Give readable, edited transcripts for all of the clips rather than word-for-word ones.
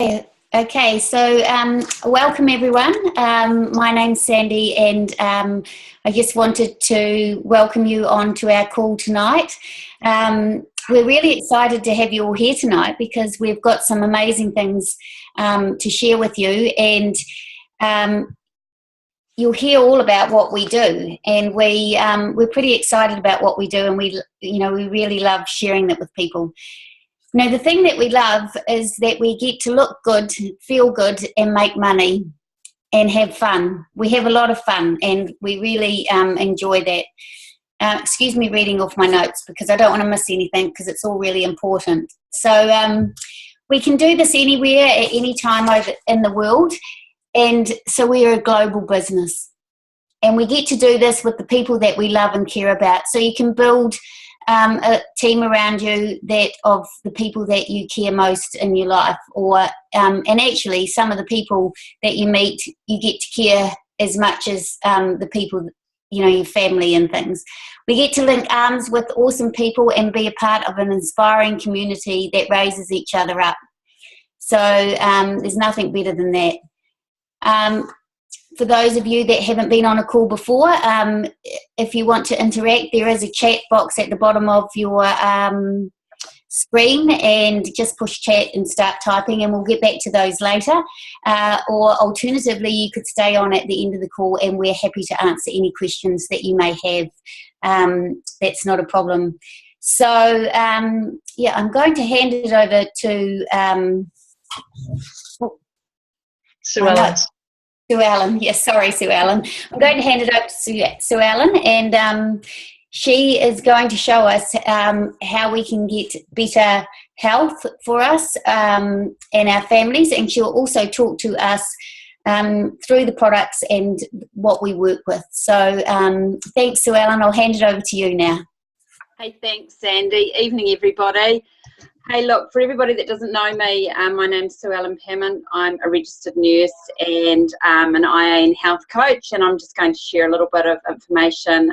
Okay, so welcome everyone. My name's Sandy, and I just wanted to welcome you on to our call tonight. We're really excited to have you all here tonight because we've got some amazing things to share with you, and you'll hear all about what we do. And we're pretty excited about what we do, and we really love sharing that with people. Now, the thing that we love is that we get to look good, feel good, and make money and have fun. We have a lot of fun, and we really enjoy that. Excuse me reading off my notes because I don't want to miss anything because it's all really important. So we can do this anywhere at any time over in the world, and so we're a global business. And we get to do this with the people that we love and care about. So you can build a team around you that of the people that you care most in your life, or and actually some of the people that you meet, you get to care as much as the people, your family and things. We get to link arms with awesome people and be a part of an inspiring community that raises each other up. So there's nothing better than that. For those of you that haven't been on a call before, if you want to interact, there is a chat box at the bottom of your screen, and just push chat and start typing, and we'll get back to those later. Or alternatively, you could stay on at the end of the call, and we're happy to answer any questions that you may have. That's not a problem. So, I'm going to hand it over to Sue Ellen. Sue Ellen, yes, sorry, Sue Ellen. I'm going to hand it over to Sue Ellen, and she is going to show us how we can get better health for us and our families, and she'll also talk to us through the products and what we work with. So thanks, Sue Ellen. I'll hand it over to you now. Hey, thanks, Sandy. Evening, everybody. Hey, look, for everybody that doesn't know me, my name's Sue Ellen Hammond. I'm a registered nurse and an IA and health coach, and I'm just going to share a little bit of information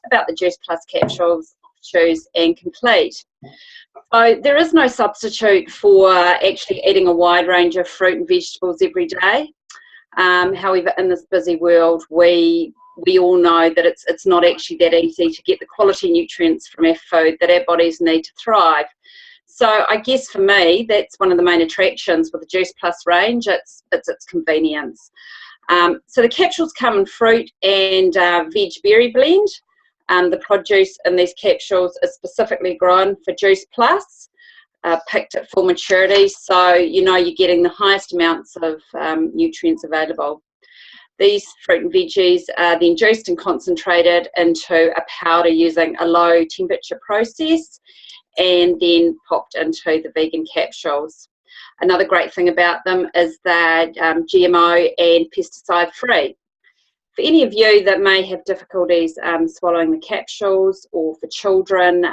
about the Juice Plus capsules, Choose and Complete. So there is no substitute for actually eating a wide range of fruit and vegetables every day. However, in this busy world, we all know that it's not actually that easy to get the quality nutrients from our food that our bodies need to thrive. So I guess for me, that's one of the main attractions with the Juice Plus range. It's its convenience. So the capsules come in fruit and veg berry blend. The produce in these capsules is specifically grown for Juice Plus, picked at full maturity. So you're getting the highest amounts of nutrients available. These fruit and veggies are then juiced and concentrated into a powder using a low temperature process, and then popped into the vegan capsules. Another great thing about them is they're GMO and pesticide free. For any of you that may have difficulties swallowing the capsules, or for children,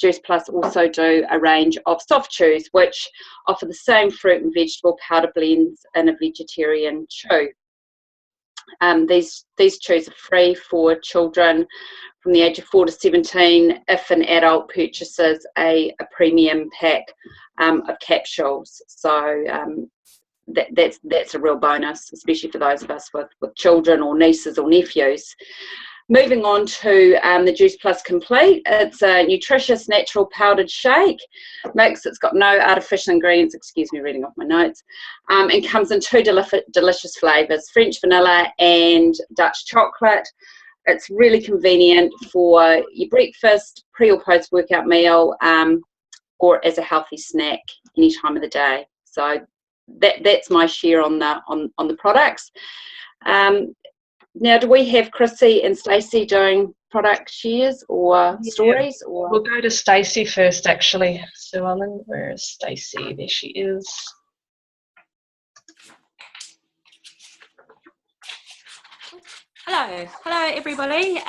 Juice Plus also do a range of soft chews which offer the same fruit and vegetable powder blends in a vegetarian chew. These chews are free for children from the age of 4 to 17 if an adult purchases a premium pack of capsules. So that's a real bonus, especially for those of us with children or nieces or nephews. Moving on to the Juice Plus Complete. It's a nutritious natural powdered shake mix. It's got no artificial ingredients, excuse me reading off my notes, and comes in 2 delicious flavours, French vanilla and Dutch chocolate. It's really convenient for your breakfast, pre or post workout meal, or as a healthy snack any time of the day. So that's my share on the products. Now, do we have Chrissy and Stacey doing product shares or stories? Or we'll go to Stacey first, actually. Sue Ellen, where is Stacey? There she is. Hello everybody.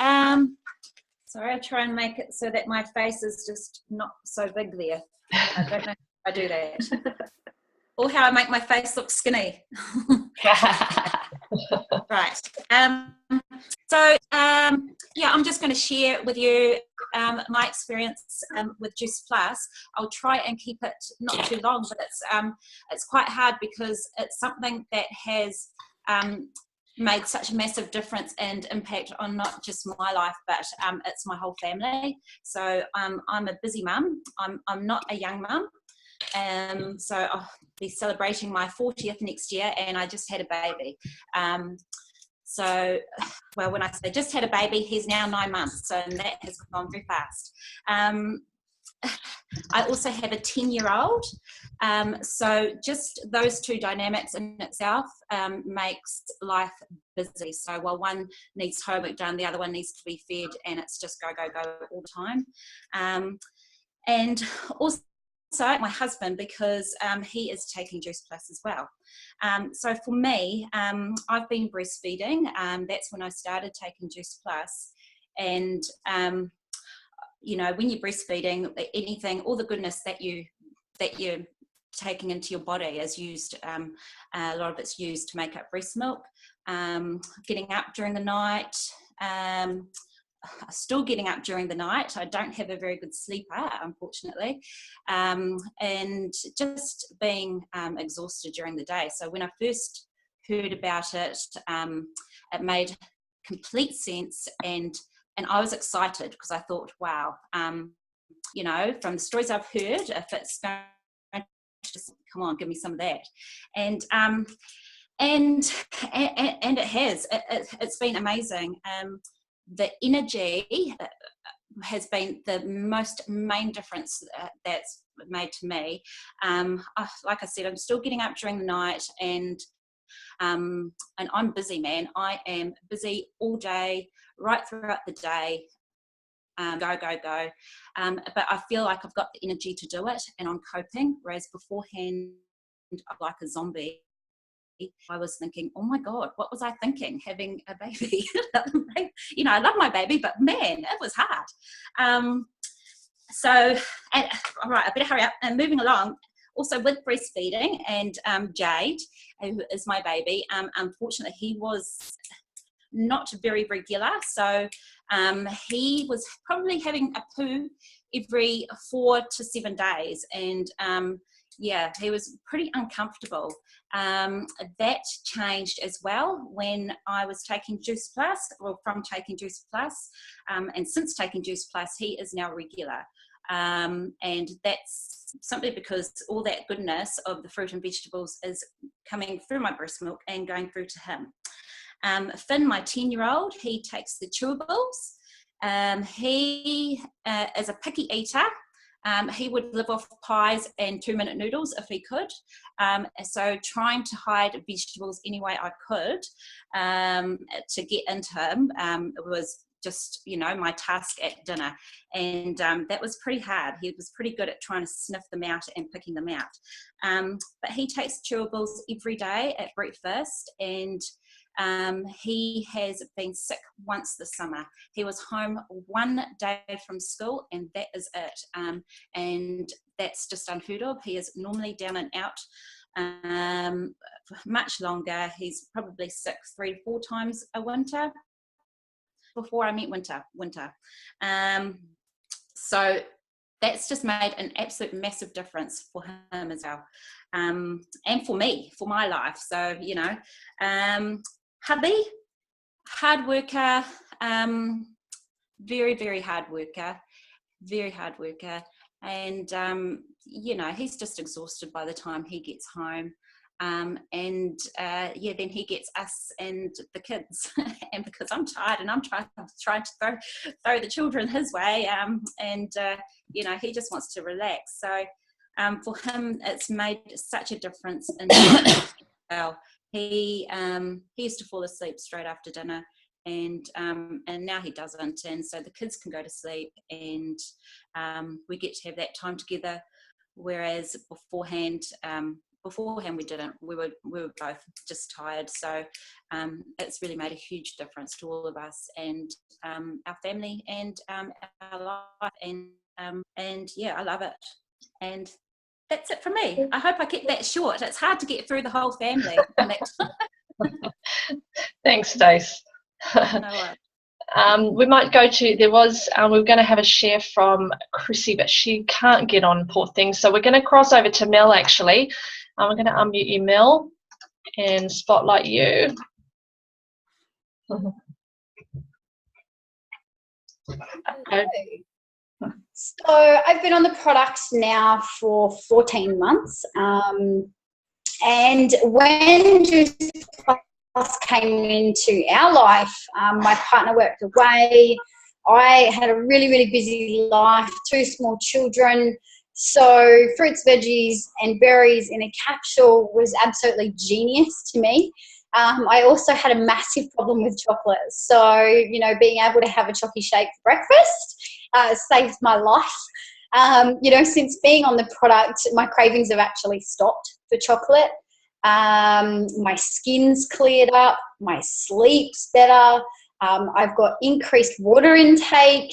Sorry, I'll try and make it so that my face is just not so big there. I don't know how I do that. Or how I make my face look skinny. Right. I'm just going to share with you my experience with Juice Plus, I'll try and keep it not too long, but it's quite hard because it's something that has made such a massive difference and impact on not just my life, but it's my whole family. So I'm a busy mum. I'm not a young mum. So I'll be celebrating my 40th next year, and I just had a baby. So, well, when I say just had a baby, he's now 9 months, so that has gone very fast. I also have a 10-year-old. So just those two dynamics in itself makes life busy. So while one needs homework done, the other one needs to be fed, and it's just go, go, go all the time. And also my husband, because he is taking Juice Plus as well. So for me, I've been breastfeeding. That's when I started taking Juice Plus. And you know, when you're breastfeeding, anything, all the goodness that you're taking into your body is used, a lot of it's used to make up breast milk. Getting up during the night, still getting up during the night. I don't have a very good sleeper, unfortunately, and just being exhausted during the day. So when I first heard about it, it made complete sense, and I was excited because I thought, wow, you know, from the stories I've heard, if it's going to just, come on, give me some of that. And it has. It's been amazing. The energy has been the most main difference that's made to me. Like I said, I'm still getting up during the night, and I'm busy, man. I am busy all day, right throughout the day. Go, go, go. But I feel like I've got the energy to do it, and I'm coping, whereas beforehand, I'm like a zombie. I was thinking, oh my God, what was I thinking having a baby? You know, I love my baby, but man, it was hard. All right, I better hurry up. And moving along, also with breastfeeding, and Jade, who is my baby, unfortunately, he was not very regular. So he was probably having a poo every 4 to 7 days. And yeah, he was pretty uncomfortable. That changed as well when I was taking Juice Plus, or from taking Juice Plus. And since taking Juice Plus, he is now regular. And that's simply because all that goodness of the fruit and vegetables is coming through my breast milk and going through to him. Finn, my 10-year-old, he takes the chewables. He is a picky eater. He would live off pies and 2-minute noodles if he could. So trying to hide vegetables any way I could to get into him was just, you know, my task at dinner. And that was pretty hard. He was pretty good at trying to sniff them out and picking them out. But he takes chewables every day at breakfast, and he has been sick once this summer. He was home 1 day from school, and that is it. And that's just unheard of. He is normally down and out much longer. He's probably sick 3 to 4 times a winter. Before I meant winter. So that's just made an absolute massive difference for him as well. And for me, for my life. So, you know, hubby, hard worker, very, very hard worker, and you know, he's just exhausted by the time he gets home. Yeah, then he gets us and the kids, and because I'm tired and I'm trying to throw the children his way, you know, he just wants to relax. So for him, it's made such a difference in well. He used to fall asleep straight after dinner, and now he doesn't, and so the kids can go to sleep, and we get to have that time together, whereas beforehand we didn't. We were both just tired. So it's really made a huge difference to all of us and our family and our life, and yeah, I love it. And that's it for me. I hope I kept that short. It's hard to get through the whole family. Thanks, Stace. No worries. We might go to, we were going to have a share from Chrissy, but she can't get on, poor thing. So we're going to cross over to Mel, actually. We're going to unmute you, Mel, and spotlight you. So I've been on the product now for 14 months. And when Juice Plus came into our life, my partner worked away. I had a really, really busy life, 2 small children. So fruits, veggies and berries in a capsule was absolutely genius to me. I also had a massive problem with chocolate. So, you know, being able to have a chocolate shake for breakfast saved my life. You know, since being on the product, my cravings have actually stopped for chocolate. My skin's cleared up, my sleep's better. I've got increased water intake.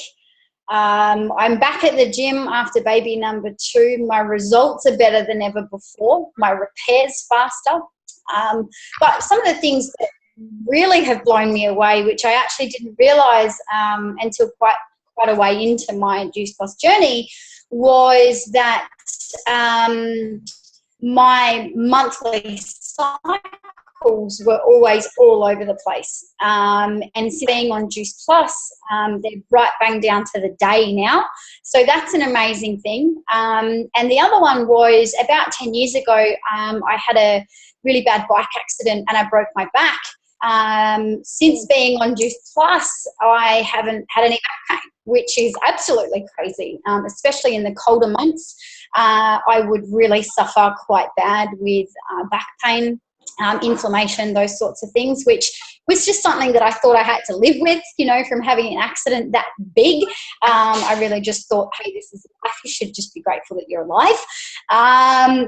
I'm back at the gym after baby number 2. My results are better than ever before. My repair's faster. But some of the things that really have blown me away, which I actually didn't realise until quite a way into my Juice Plus journey, was that my monthly cycles were always all over the place. And being on Juice Plus, they're right bang down to the day now. So that's an amazing thing. And the other one was about 10 years ago, I had a really bad bike accident and I broke my back. Since being on Juice Plus, I haven't had any back pain, which is absolutely crazy, especially in the colder months. I would really suffer quite bad with back pain, inflammation, those sorts of things, which was just something that I thought I had to live with, you know, from having an accident that big. I really just thought, hey, this is life. You should just be grateful that you're alive.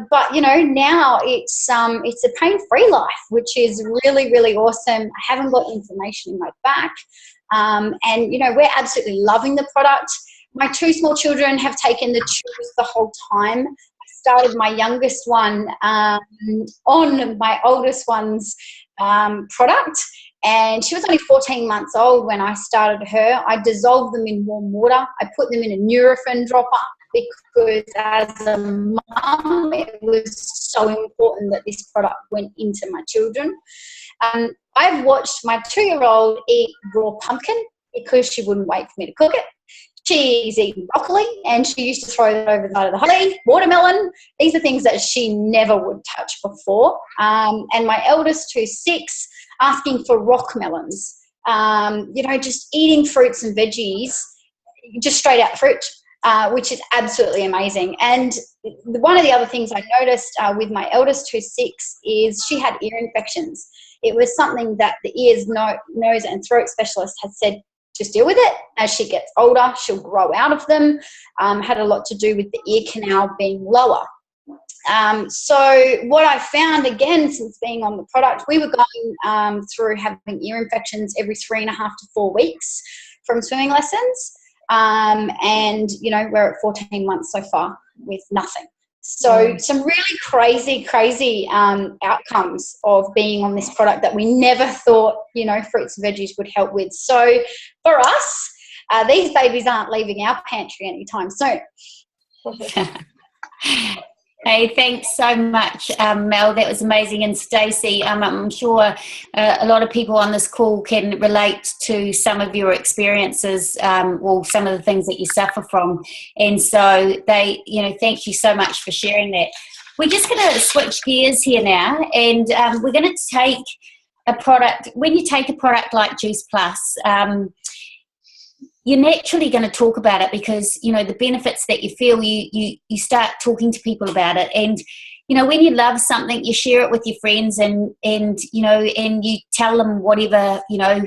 But, you know, now it's a pain-free life, which is really, really awesome. I haven't got inflammation in my back. And, you know, we're absolutely loving the product. My 2 small children have taken the tubes the whole time. I started my youngest one on my oldest one's product, and she was only 14 months old when I started her. I dissolved them in warm water. I put them in a Nurofen dropper because as a mum, it was so important that this product went into my children. I've watched my 2-year-old eat raw pumpkin because she wouldn't wait for me to cook it. She's eaten broccoli and she used to throw it over the side of the holly, watermelon. These are things that she never would touch before. And my eldest, who's 6, asking for rock melons. You know, just eating fruits and veggies, just straight out the fridge, which is absolutely amazing. And one of the other things I noticed with my eldest, who's 6, is she had ear infections. It was something that the ears, nose and throat specialist had said, just deal with it. As she gets older, she'll grow out of them. Had a lot to do with the ear canal being lower. So what I found, again, since being on the product, we were going through having ear infections every 3.5 to 4 weeks from swimming lessons. And, you know, we're at 14 months so far with nothing. So some really crazy outcomes of being on this product that we never thought, you know, fruits and veggies would help with. So for us, these babies aren't leaving our pantry anytime soon. Hey, thanks so much, Mel. That was amazing. And Stacey, I'm sure a lot of people on this call can relate to some of your experiences, or some of the things that you suffer from. And so they, you know, thank you so much for sharing that. We're just going to switch gears here now, and we're going to take a product. When you take a product like Juice Plus, you're naturally going to talk about it because, you know, the benefits that you feel, you start talking to people about it. And, you know, when you love something, you share it with your friends and you know, and you tell them whatever, you know,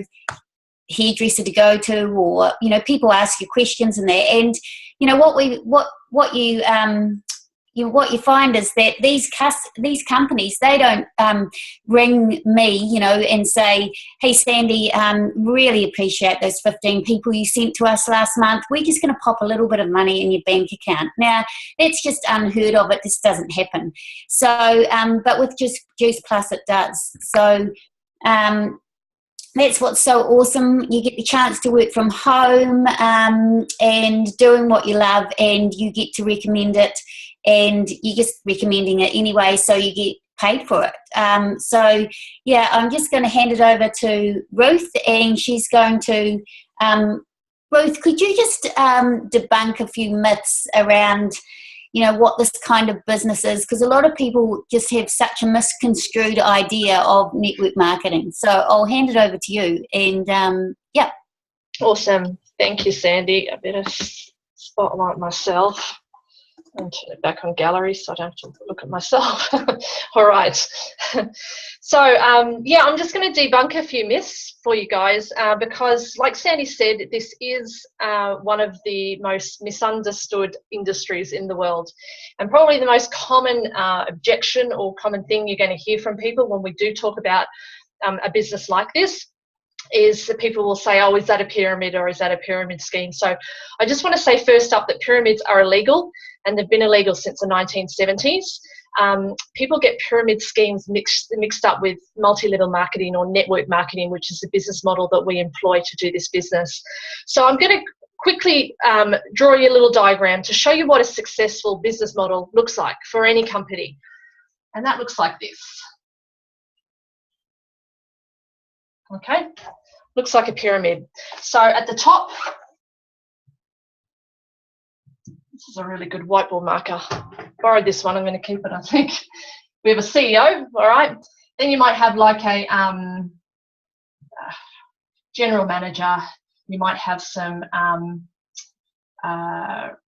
hairdresser to go to, or, you know, people ask you questions and that. And, you know, what you find is that these companies, they don't ring me, you know, and say, hey, Sandy, really appreciate those 15 people you sent to us last month. We're just going to pop a little bit of money in your bank account. Now, that's just unheard of. It just doesn't happen. So, but with just Juice Plus, it does. So, that's what's so awesome. You get the chance to work from home and doing what you love, and you get to recommend it, and you're just recommending it anyway, so you get paid for it. So yeah, I'm just going to hand it over to Ruth, and she's going to Ruth, could you just debunk a few myths around, you know, what this kind of business is? Because a lot of people just have such a misconstrued idea of network marketing. So I'll hand it over to you. And yeah. Awesome. Thank you, Sandy. I better spotlight myself and turn it back on gallery so I don't have to look at myself. All right. So, yeah, I'm just going to debunk a few myths for you guys because, like Sandy said, this is one of the most misunderstood industries in the world, and probably the most common objection or common thing you're going to hear from people when we do talk about a business like this is that people will say, oh, is that a pyramid or is that a pyramid scheme? So I just want to say first up that pyramids are illegal, and they've been illegal since the 1970s. People get pyramid schemes mixed up with multi-level marketing or network marketing, which is the business model that we employ to do this business. So I'm going to quickly draw you a little diagram to show you what a successful business model looks like for any company. And that looks like this. Okay, looks like a pyramid. So at the top, this is a really good whiteboard marker. Borrowed this one, I'm going to keep it, I think. We have a CEO, all right. Then you might have like a general manager. You might have some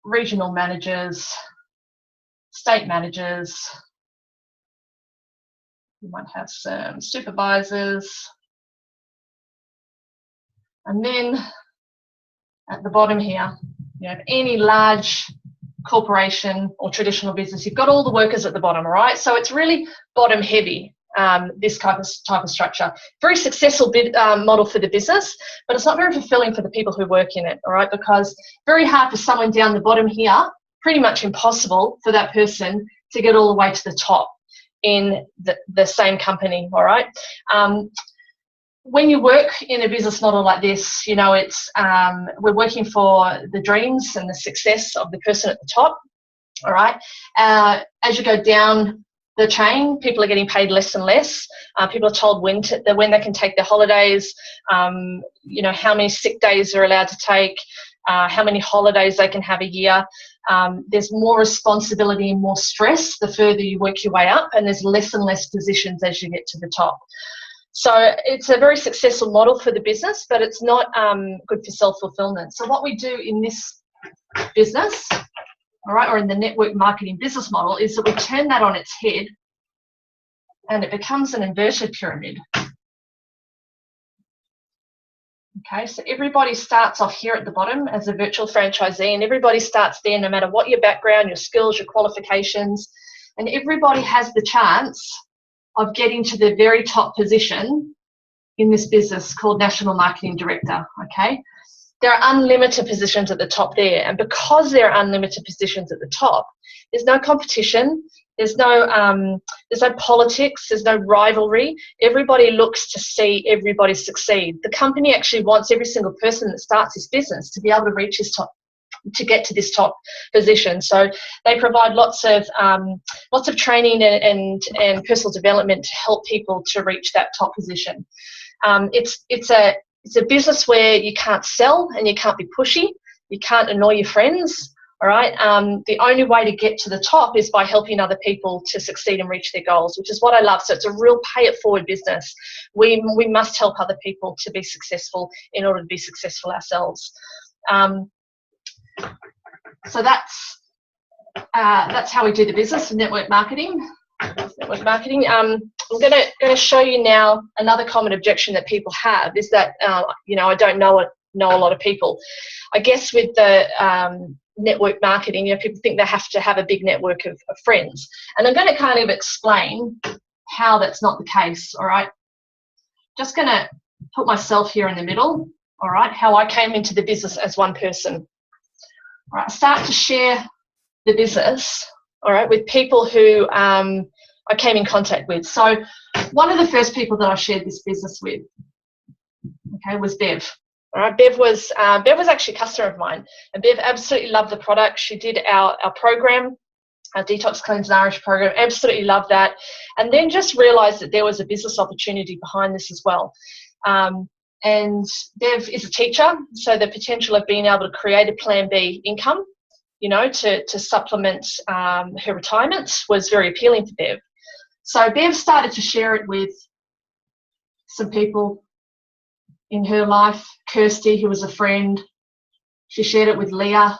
regional managers, state managers. You might have some supervisors. And then at the bottom here, you have any large corporation or traditional business. You've got all the workers at the bottom, all right? So it's really bottom heavy, this type of structure. Very successful model for the business, but it's not very fulfilling for the people who work in it, all right? Because very hard for someone down the bottom here, pretty much impossible for that person to get all the way to the top in the same company, all right? When you work in a business model like this, you know, it's we're working for the dreams and the success of the person at the top, all right? As you go down the chain, people are getting paid less and less. People are told when they can take their holidays, you know, how many sick days they're allowed to take, how many holidays they can have a year. There's more responsibility and more stress the further you work your way up, and there's less and less positions as you get to the top. So it's a very successful model for the business, but it's not good for self-fulfillment. So what we do in this business, all right, or in the network marketing business model, is that we turn that on its head and it becomes an inverted pyramid. Okay, so everybody starts off here at the bottom as a virtual franchisee, and everybody starts there no matter what your background, your skills, your qualifications, and everybody has the chance of getting to the very top position in this business called National Marketing Director, okay? There are unlimited positions at the top there, and because there are unlimited positions at the top, there's no competition, there's no politics, there's no rivalry. Everybody looks to see everybody succeed. The company actually wants every single person that starts this business to be able to reach his top, to get to this top position. So they provide lots of training and personal development to help people to reach that top position. It's a business where you can't sell and you can't be pushy. You can't annoy your friends. All right. The only way to get to the top is by helping other people to succeed and reach their goals, which is what I love. So it's a real pay it forward business. We must help other people to be successful in order to be successful ourselves. So that's how we do the business of network marketing. Network marketing. I'm going to show you now another common objection that people have is that you know, I don't know a lot of people. I guess with the network marketing, you know, people think they have to have a big network of friends, and I'm going to kind of explain how that's not the case. All right, just going to put myself here in the middle. All right, how I came into the business as one person. All right, I start to share the business, all right, with people who I came in contact with. So one of the first people that I shared this business with okay, was Bev. All right, Bev was actually a customer of mine, and Bev absolutely loved the product. She did our program, our Detox Cleanse Nourish program, absolutely loved that, and then just realised that there was a business opportunity behind this as well. And Bev is a teacher, so the potential of being able to create a Plan B income, to supplement her retirement was very appealing to Bev. So Bev started to share it with some people in her life. Kirsty, who was a friend, she shared it with Leah,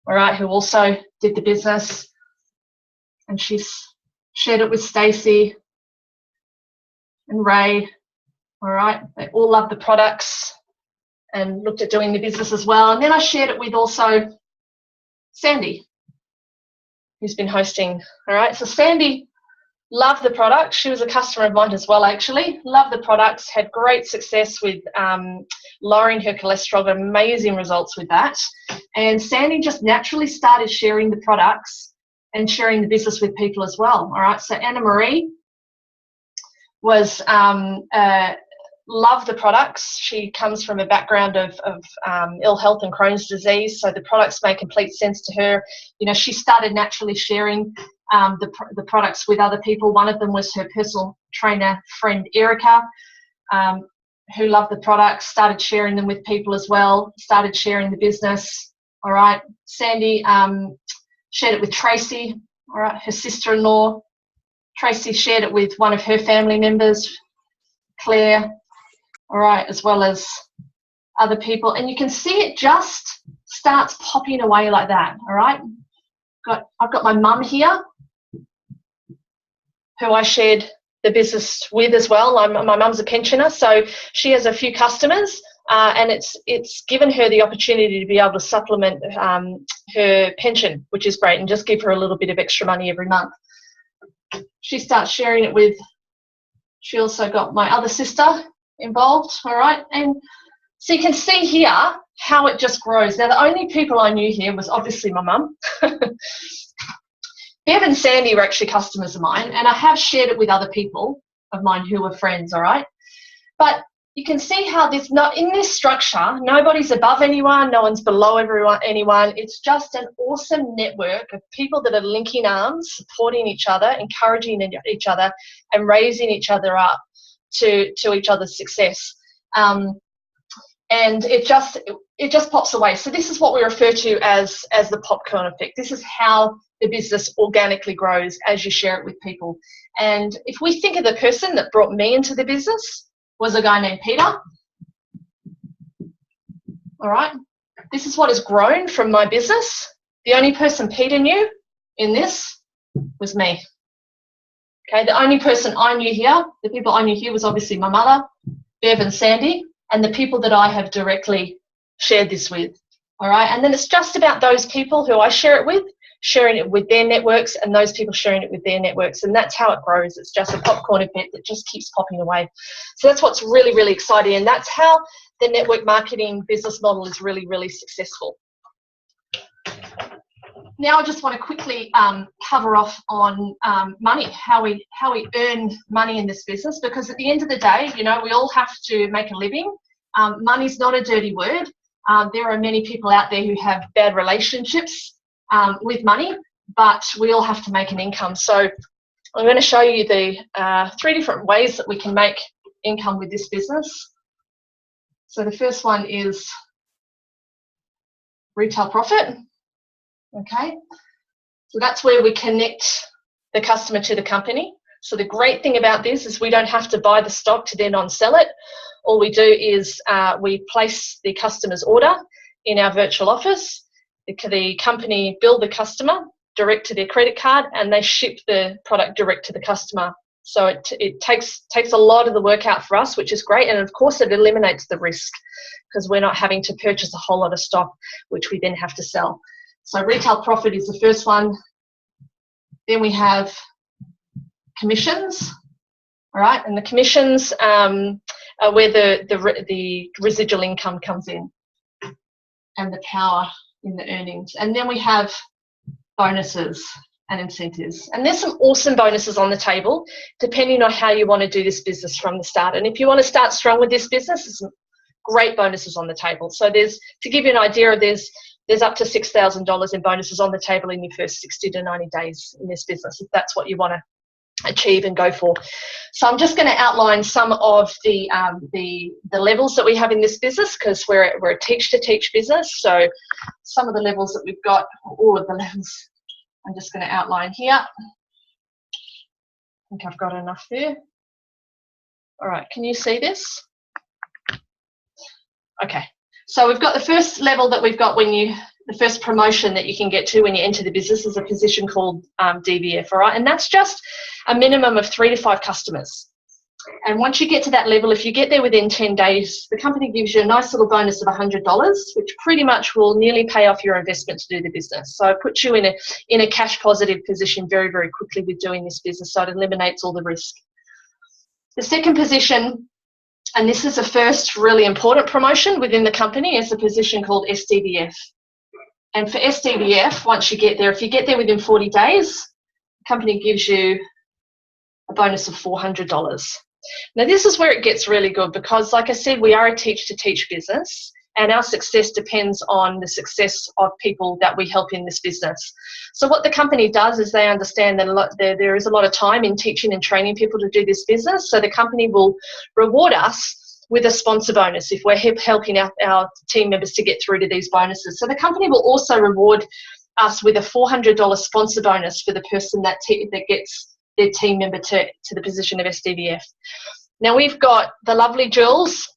all right, who also did the business, and she's shared it with Stacey and Ray, all right. They all loved the products and looked at doing the business as well. And then I shared it with also Sandy, who's been hosting, all right. So Sandy loved the product. She was a customer of mine as well, actually. Loved the products, had great success with lowering her cholesterol, got amazing results with that. And Sandy just naturally started sharing the products and sharing the business with people as well, all right. So Anna Marie was, loved the products. She comes from a background of ill health and Crohn's disease, so the products made complete sense to her. She started naturally sharing the products with other people. One of them was her personal trainer friend Erica, who loved the products, started sharing them with people as well, started sharing the business, all right. Sandy shared it with Tracy, all right, her sister-in-law. Tracy shared it with one of her family members, Claire, all right, as well as other people. And you can see it just starts popping away like that, all right. I've got my mum here, who I shared the business with as well. My mum's a pensioner, so she has a few customers, and it's given her the opportunity to be able to supplement her pension, which is great, and just give her a little bit of extra money every month. She starts sharing it with, she also got my other sister involved, all right. And so you can see here how it just grows. Now, the only people I knew here was obviously my mum. Bev and Sandy were actually customers of mine, and I have shared it with other people of mine who were friends, all right. But you can see how this, not in this structure, nobody's above anyone, no one's below anyone. It's just an awesome network of people that are linking arms, supporting each other, encouraging each other, and raising each other up to each other's success. And it just pops away. So this is what we refer to as the popcorn effect. This is how the business organically grows as you share it with people. And if we think of the person that brought me into the business, was a guy named Peter. All right. This is what has grown from my business. The only person Peter knew in this was me. Okay, the only person I knew here, the people I knew here was obviously my mother, Bev and Sandy, and the people that I have directly shared this with. All right, and then it's just about those people who I share it with, sharing it with their networks, and those people sharing it with their networks, and that's how it grows. It's just a popcorn effect that just keeps popping away. So that's what's really, really exciting, and that's how the network marketing business model is really, really successful. Now I just want to quickly cover off on money, how we earn money in this business, because at the end of the day, we all have to make a living. Money's not a dirty word. There are many people out there who have bad relationships with money, but we all have to make an income. So I'm going to show you the 3 different ways that we can make income with this business. So the first one is retail profit. Okay, so that's where we connect the customer to the company. So the great thing about this is we don't have to buy the stock to then on-sell it. All we do is we place the customer's order in our virtual office. The company bill the customer direct to their credit card, and they ship the product direct to the customer. So it takes a lot of the work out for us, which is great. And of course it eliminates the risk because we're not having to purchase a whole lot of stock, which we then have to sell. So retail profit is the first one. Then we have commissions, all right? And the commissions are where the residual income comes in and the power in the earnings. And then we have bonuses and incentives. And there's some awesome bonuses on the table, depending on how you want to do this business from the start. And if you want to start strong with this business, there's some great bonuses on the table. So to give you an idea, there's up to $6,000 in bonuses on the table in your first 60 to 90 days in this business, if that's what you want to achieve and go for. So I'm just going to outline some of the levels that we have in this business, because we're a teach-to-teach business. So some of the levels that we've got, all of the levels, I'm just going to outline here. I think I've got enough there. All right, can you see this? Okay, so we've got the first level that we've got the first promotion that you can get to when you enter the business is a position called DVF, all right? And that's just a minimum of 3 to 5 customers. And once you get to that level, if you get there within 10 days, the company gives you a nice little bonus of $100, which pretty much will nearly pay off your investment to do the business. So it puts you in a cash positive position very, very quickly with doing this business, so it eliminates all the risk. The second position, and this is the first really important promotion within the company, is a position called SDVF. And for SDVF, once you get there, if you get there within 40 days, the company gives you a bonus of $400. Now, this is where it gets really good, because, like I said, we are a teach-to-teach business, and our success depends on the success of people that we help in this business. So what the company does is they understand that there is a lot of time in teaching and training people to do this business, so the company will reward us with a sponsor bonus if we're helping our team members to get through to these bonuses. So the company will also reward us with a $400 sponsor bonus for the person that gets their team member to the position of SDVF. Now, we've got the lovely Jules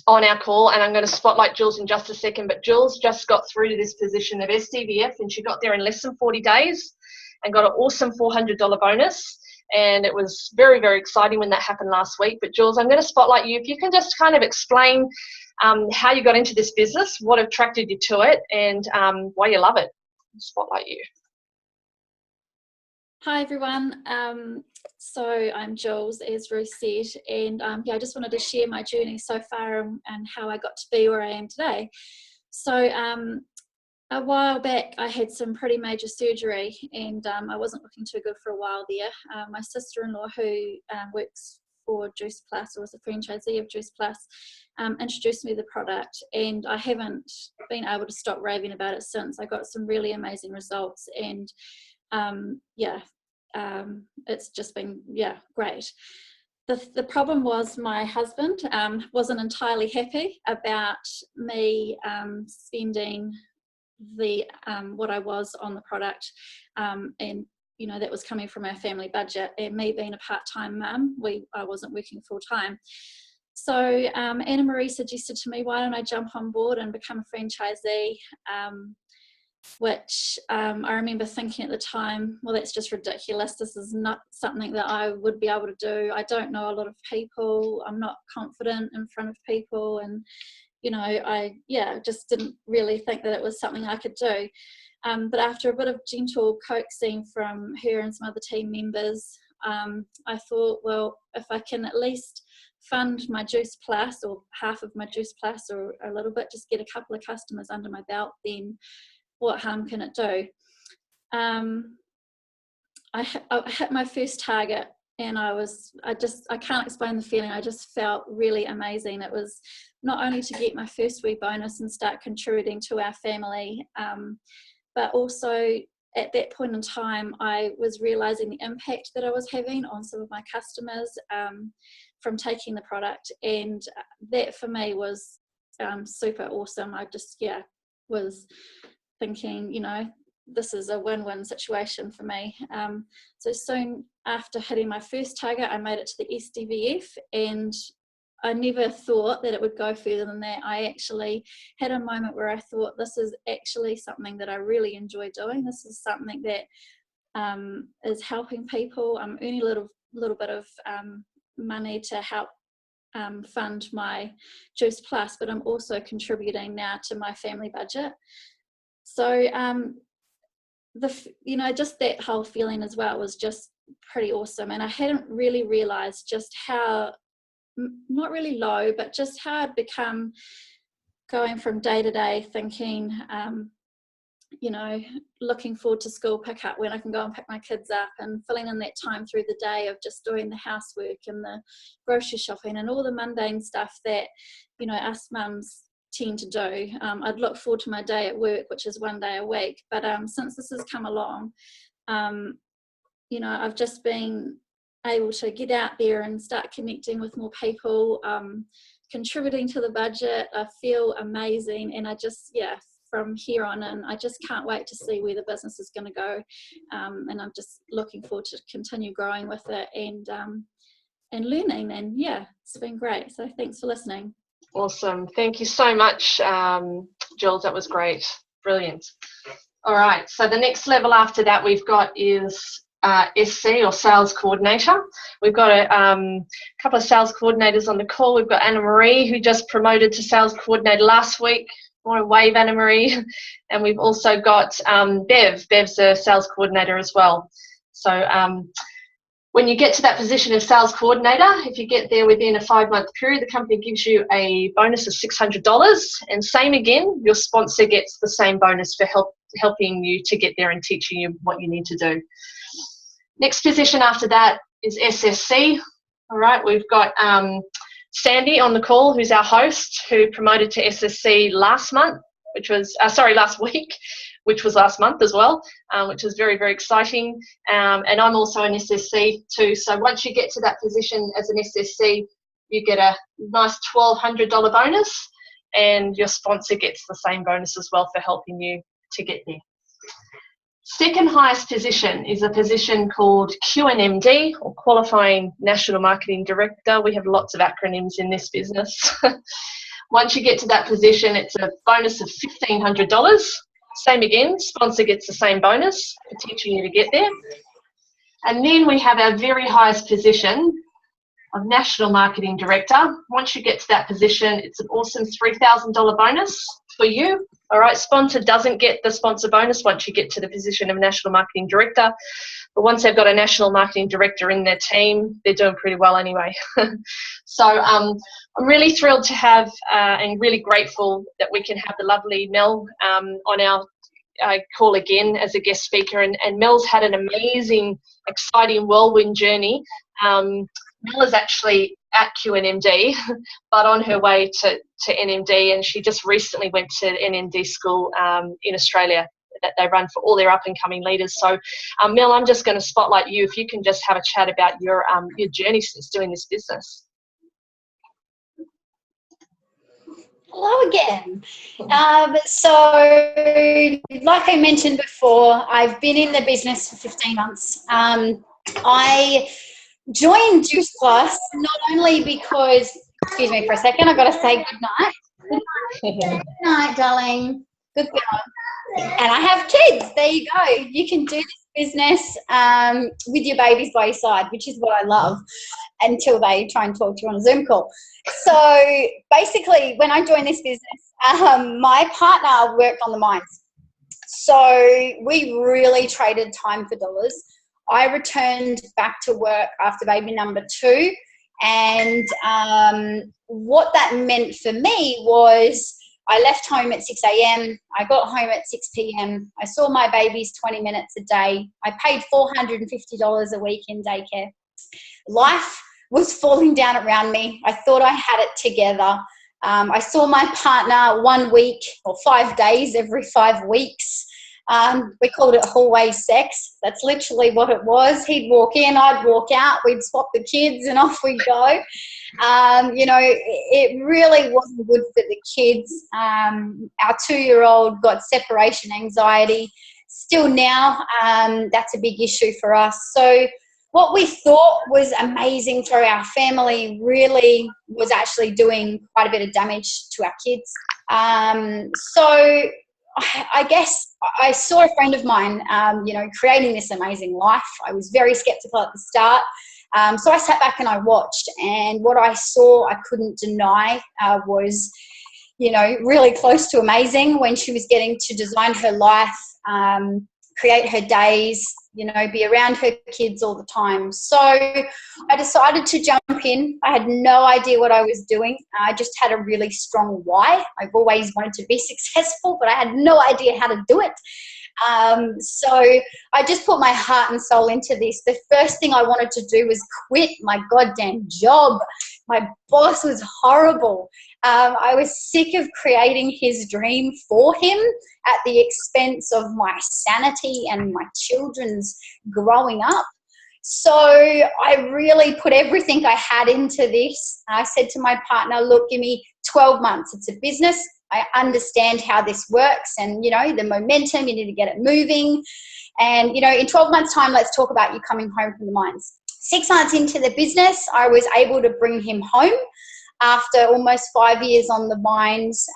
on our call, and I'm going to spotlight Jules in just a second, but Jules just got through to this position of SDVF, and she got there in less than 40 days and got an awesome $400 bonus. And it was very, very exciting when that happened last week. But Jules, I'm going to spotlight you. If you can just kind of explain how you got into this business, what attracted you to it, and why you love it. Spotlight you. Hi everyone, so I'm Jules, as Ruth said, and I just wanted to share my journey so far and how I got to be where I am today. So a while back I had some pretty major surgery, and I wasn't looking too good for a while there. My sister-in-law, who works for Juice Plus, or was a franchisee of Juice Plus, introduced me to the product, and I haven't been able to stop raving about it since. I got some really amazing results, and it's just been great. The problem was my husband wasn't entirely happy about me spending the what I was on the product, and that was coming from our family budget, and me being a part-time mum, I wasn't working full-time. So Anna Marie suggested to me, why don't I jump on board and become a franchisee, which I remember thinking at the time, well, that's just ridiculous. This is not something that I would be able to do. I don't know a lot of people. I'm not confident in front of people, and I just didn't really think that it was something I could do. But after a bit of gentle coaxing from her and some other team members, I thought, well, if I can at least fund my Juice Plus, or half of my Juice Plus, or a little bit, just get a couple of customers under my belt, then what harm can it do? I hit my first target, and I can't explain the feeling. I just felt really amazing. It was not only to get my first wee bonus and start contributing to our family, but also at that point in time, I was realizing the impact that I was having on some of my customers from taking the product, and that for me was super awesome. I just was thinking, this is a win-win situation for me. So soon after hitting my first target, I made it to the SDVF, and I never thought that it would go further than that. I actually had a moment where I thought, this is actually something that I really enjoy doing. This is something that is helping people. I'm earning a little bit of money to help fund my Juice Plus, but I'm also contributing now to my family budget. So just that whole feeling as well was just pretty awesome, and I hadn't really realized just how, not really low, but just how I'd become, going from day to day thinking, you know, looking forward to school pickup when I can go and pick my kids up, and filling in that time through the day of just doing the housework and the grocery shopping and all the mundane stuff that, you know, us mums tend to do. I'd look forward to my day at work, which is one day a week. But since this has come along, you know, I've just been able to get out there and start connecting with more people, contributing to the budget. I feel amazing, and I just, yeah, from here on in, I just can't wait to see where the business is going to go, and I'm just looking forward to continue growing with it and learning. And yeah, it's been great. So thanks for listening. Awesome. Thank you so much, Jules. That was great. Brilliant. All right. So the next level after that we've got is SC, or Sales Coordinator. We've got a couple of Sales Coordinators on the call. We've got Anna Marie, who just promoted to Sales Coordinator last week. I want to wave, Anna Marie. And we've also got Bev. Bev's a Sales Coordinator as well. So when you get to that position of Sales Coordinator, if you get there within a 5-month period, the company gives you a bonus of $600. And same again, your sponsor gets the same bonus for helping you to get there and teaching you what you need to do. Next position after that is SSC. All right, we've got Sandy on the call, who's our host, who promoted to SSC last month, which was, last week, which was last month as well, which was very, very exciting. And I'm also an SSC too. So once you get to that position as an SSC, you get a nice $1,200 bonus, and your sponsor gets the same bonus as well for helping you to get there. Second highest position is a position called QNMD, or Qualifying National Marketing Director. We have lots of acronyms in this business. Once you get to that position, it's a bonus of $1,500. Same again, sponsor gets the same bonus for teaching you to get there. And then we have our very highest position of National Marketing Director. Once you get to that position, it's an awesome $3,000 bonus for you. All right, sponsor doesn't get the sponsor bonus once you get to the position of National Marketing Director. But once they've got a National Marketing Director in their team, they're doing pretty well anyway. So I'm really thrilled to have and really grateful that we can have the lovely Mel on our call again as a guest speaker. And Mel's had an amazing, exciting whirlwind journey. Mel is actually at QNMD, but on her way to NMD, and she just recently went to NMD school in Australia that they run for all their up-and-coming leaders. So, Mel, I'm just going to spotlight you. If you can just have a chat about your journey since doing this business. Hello again. So, like I mentioned before, I've been in the business for 15 months. I joined Juice Plus not only because, excuse me for a second, I've got to say good night. Good night, darling. Good girl. And I have kids. There you go. You can do this business with your babies by your side, which is what I love, until they try and talk to you on a Zoom call. So basically, when I joined this business, my partner worked on the mines. So we really traded time for dollars. I returned back to work after baby number 2. And what that meant for me was I left home at 6 a.m. I got home at 6 p.m. I saw my babies 20 minutes a day. I paid $450 a week in daycare. Life was falling down around me. I thought I had it together. I saw my partner 1 week or 5 days every 5 weeks. We called it hallway sex. That's literally what it was. He'd walk in, I'd walk out, we'd swap the kids and off we'd go. You know, it really wasn't good for the kids. Our 2-year-old got separation anxiety. Still now, that's a big issue for us. So what we thought was amazing for our family really was actually doing quite a bit of damage to our kids. So I guess I saw a friend of mine, you know, creating this amazing life. I was very skeptical at the start. So I sat back and I watched, and what I saw I couldn't deny was, you know, really close to amazing when she was getting to design her life, create her days, you know, be around her kids all the time. So I decided to jump in. I had no idea what I was doing. I just had a really strong why. I've always wanted to be successful, but I had no idea how to do it. So I just put my heart and soul into this. The first thing I wanted to do was quit my goddamn job. My boss was horrible. I was sick of creating his dream for him at the expense of my sanity and my children's growing up. So I really put everything I had into this. I said to my partner, look, give me 12 months. It's a business. I understand how this works and, you know, the momentum, you need to get it moving. And, you know, in 12 months' time, let's talk about you coming home from the mines. 6 months into the business, I was able to bring him home after almost 5 years on the mines,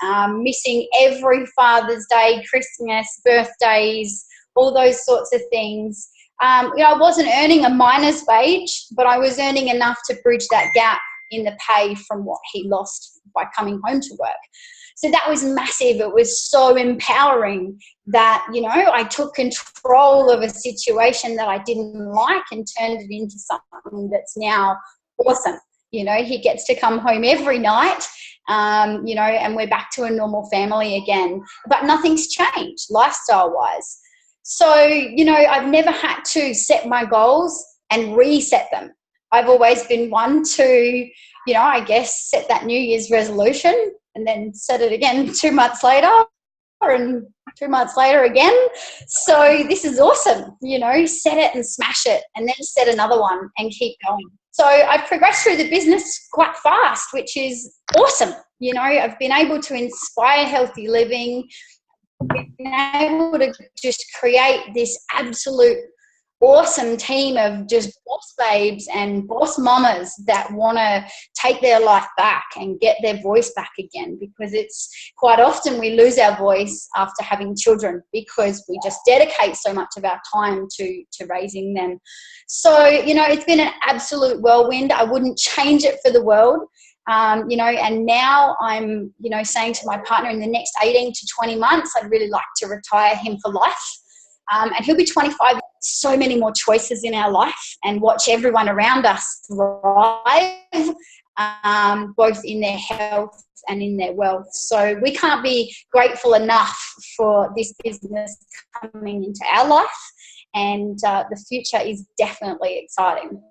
missing every Father's Day, Christmas, birthdays, all those sorts of things. You know, I wasn't earning a miner's wage, but I was earning enough to bridge that gap in the pay from what he lost by coming home to work. So that was massive. It was so empowering that, you know, I took control of a situation that I didn't like and turned it into something that's now awesome. You know, he gets to come home every night, you know, and we're back to a normal family again. But nothing's changed lifestyle-wise. So, you know, I've never had to set my goals and reset them. I've always been one to, you know, I guess set that New Year's resolution and then set it again 2 months later and 2 months later again. So this is awesome, you know, set it and smash it and then set another one and keep going. So I've progressed through the business quite fast, which is awesome. You know, I've been able to inspire healthy living, been able to just create this absolute awesome team of just boss babes and boss mamas that want to take their life back and get their voice back again, because it's quite often we lose our voice after having children because we just dedicate so much of our time to raising them. So, you know, it's been an absolute whirlwind. I wouldn't change it for the world. You know, and now I'm, you know, saying to my partner in the next 18 to 20 months, I'd really like to retire him for life. And he'll be 25. So many more choices in our life and watch everyone around us thrive, both in their health and in their wealth. So we can't be grateful enough for this business coming into our life, and the future is definitely exciting.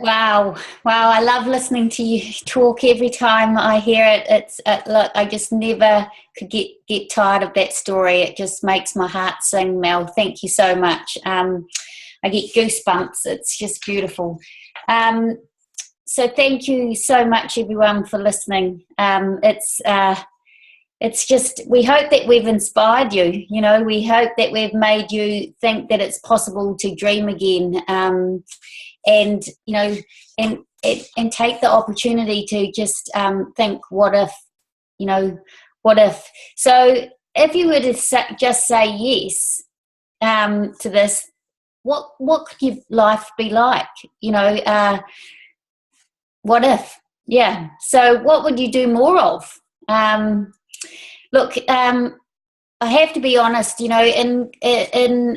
Wow. I love listening to you talk. Every time I hear it, look, I just never could get tired of that story. It just makes my heart sing, Mel. Thank you so much. I get goosebumps. It's just beautiful. So thank you so much, everyone, for listening. It's just, we hope that we've inspired you. You know, we hope that we've made you think that it's possible to dream again. And, you know, and take the opportunity to just think, what if, you know, what if. So if you were to just say yes to this, what could your life be like? You know, what if? Yeah. So what would you do more of? Look, I have to be honest, you know, in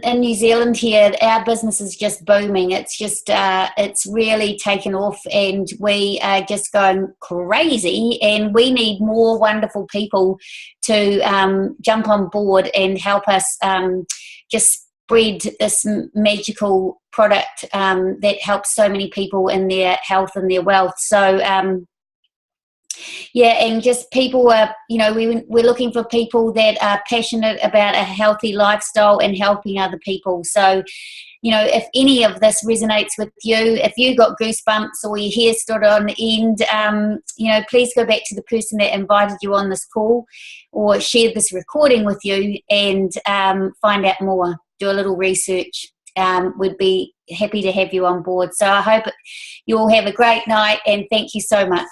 New Zealand here, our business is just booming. It's just, it's really taken off, and we are just going crazy, and we need more wonderful people to jump on board and help us just spread this magical product that helps so many people in their health and their wealth. So, yeah, and just people are, you know, we're looking for people that are passionate about a healthy lifestyle and helping other people. So, you know, if any of this resonates with you, if you got goosebumps or your hair stood on end, you know, please go back to the person that invited you on this call or shared this recording with you and find out more. Do a little research. We'd be happy to have you on board. So I hope you all have a great night, and thank you so much.